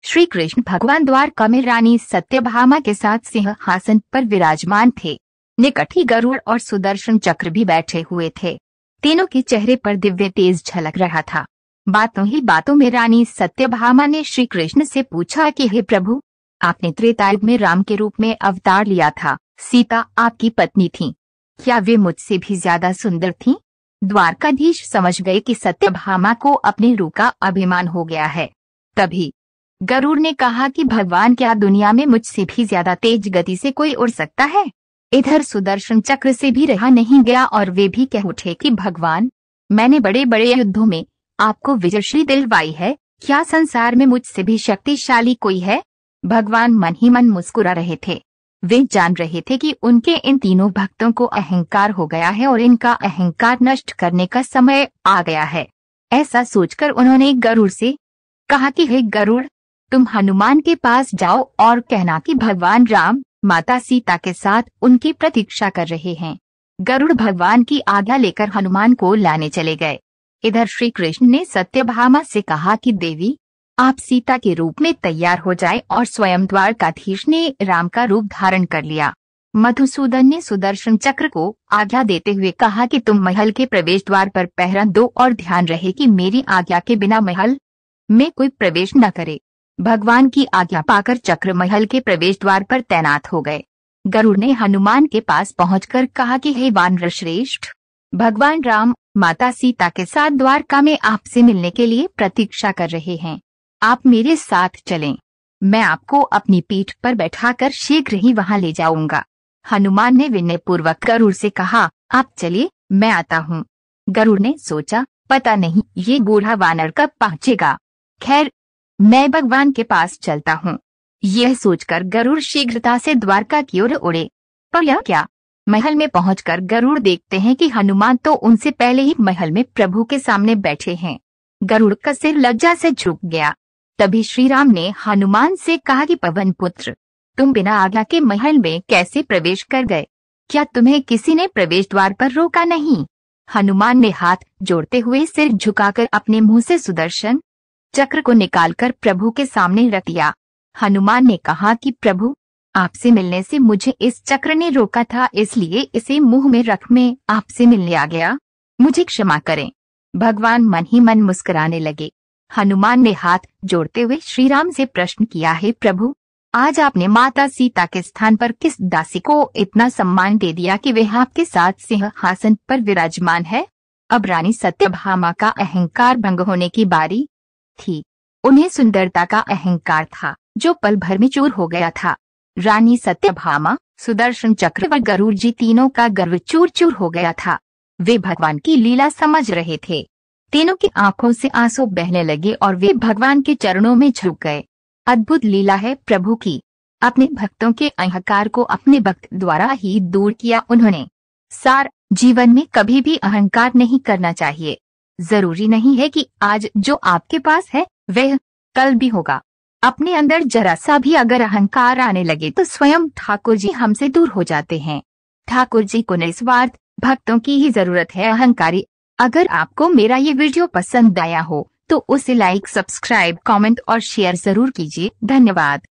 श्री कृष्ण भगवान द्वारका में रानी सत्यभामा के साथ सिंहासन पर विराजमान थे। निकट ही गरुड़ और सुदर्शन चक्र भी बैठे हुए थे। तीनों के चेहरे पर दिव्य तेज झलक रहा था। बातों ही बातों में रानी सत्यभामा ने श्री कृष्ण से पूछा कि हे प्रभु, आपने त्रेता युग में राम के रूप में अवतार लिया था। सीता आपकी पत्नी थी, क्या वे मुझसे भी ज्यादा सुंदर थीं? द्वारकाधीश समझ गए कि सत्यभामा को अपने रूप का अभिमान हो गया है। तभी गरुड़ ने कहा कि भगवान, क्या दुनिया में मुझसे भी ज्यादा तेज गति से कोई उड़ सकता है? इधर सुदर्शन चक्र से भी रहा नहीं गया और वे भी कह उठे कि भगवान, मैंने बड़े बड़े युद्धों में आपको विजयश्री दिलवाई है, क्या संसार में मुझसे भी शक्तिशाली कोई है? भगवान मन ही मन मुस्कुरा रहे थे। वे जान रहे थे कि उनके इन तीनों भक्तों को अहंकार हो गया है और इनका अहंकार नष्ट करने का समय आ गया है। ऐसा सोचकर उन्होंने गरुड़ से कहा कि हे गरुड़, तुम हनुमान के पास जाओ और कहना कि भगवान राम माता सीता के साथ उनकी प्रतीक्षा कर रहे हैं। गरुड़ भगवान की आज्ञा लेकर हनुमान को लाने चले गए। इधर श्री कृष्ण ने सत्यभामा से कहा कि देवी, आप सीता के रूप में तैयार हो जाए और स्वयं द्वारकाधीश ने राम का रूप धारण कर लिया। मधुसूदन ने सुदर्शन चक्र को आज्ञा देते हुए कहा कि तुम महल के प्रवेश द्वार पर पहरा दो और ध्यान रहे कि मेरी आज्ञा के बिना महल में कोई प्रवेश न करे। भगवान की आज्ञा पाकर चक्र महल के प्रवेश द्वार पर तैनात हो गए। गरुड़ ने हनुमान के पास पहुंचकर कहा कि हे वानर श्रेष्ठ, भगवान राम माता सीता के साथ द्वारका में आपसे मिलने के लिए प्रतीक्षा कर रहे हैं। आप मेरे साथ चलें, मैं आपको अपनी पीठ पर बैठाकर शीघ्र ही वहां ले जाऊंगा। हनुमान ने विनयपूर्वक गरुड़ से कहा, आप चलिए, मैं आता हूँ। गरुड़ ने सोचा, पता नहीं ये बूढ़ा वानर कब पहुँचेगा। खैर, मैं भगवान के पास चलता हूँ। यह सोचकर गरुड़ शीघ्रता से द्वारका की ओर उड़े। पर यह क्या, महल में पहुंचकर गरुड़ देखते हैं कि हनुमान तो उनसे पहले ही महल में प्रभु के सामने बैठे हैं। गरुड़ का सिर लज्जा से झुक गया। तभी श्री राम ने हनुमान से कहा कि पवन पुत्र, तुम बिना आज्ञा के महल में कैसे प्रवेश कर गए? क्या तुम्हें किसी ने प्रवेश द्वार पर रोका नहीं? हनुमान ने हाथ जोड़ते हुए सिर झुकाकर अपने मुंह से सुदर्शन चक्र को निकालकर प्रभु के सामने रख दिया। हनुमान ने कहा कि प्रभु, आपसे मिलने से मुझे इस चक्र ने रोका था, इसलिए इसे मुंह में रख मैं आपसे मिलने आ गया। मुझे क्षमा करें। भगवान मन ही मन मुस्कुराने लगे। हनुमान ने हाथ जोड़ते हुए श्री राम से प्रश्न किया, है प्रभु, आज आपने माता सीता के स्थान पर किस दासी को इतना सम्मान दे दिया कि वह आपके साथ सिंहासन पर विराजमान है? अब रानी सत्यभामा का अहंकार भंग होने की बारी थी। उन्हें सुंदरता का अहंकार था जो पल भर में चूर हो गया था। रानी सत्यभामा, सुदर्शन चक्र व गरुड़ जी तीनों का गर्व चूर चूर हो गया था। वे भगवान की लीला समझ रहे थे। तीनों की आंखों से आंसू बहने लगे और वे भगवान के चरणों में झुक गए। अद्भुत लीला है प्रभु की। अपने भक्तों के अहंकार को अपने भक्त द्वारा ही दूर किया उन्होंने। सार जीवन में कभी भी अहंकार नहीं करना चाहिए। जरूरी नहीं है कि आज जो आपके पास है वह कल भी होगा। अपने अंदर जरा सा भी अगर अहंकार आने लगे तो स्वयं ठाकुर जी हमसे दूर हो जाते हैं। ठाकुर जी को निस्वार्थ भक्तों की ही जरूरत है, अहंकारी। अगर आपको मेरा ये वीडियो पसंद आया हो तो उसे लाइक, सब्सक्राइब, कमेंट और शेयर जरूर कीजिए। धन्यवाद।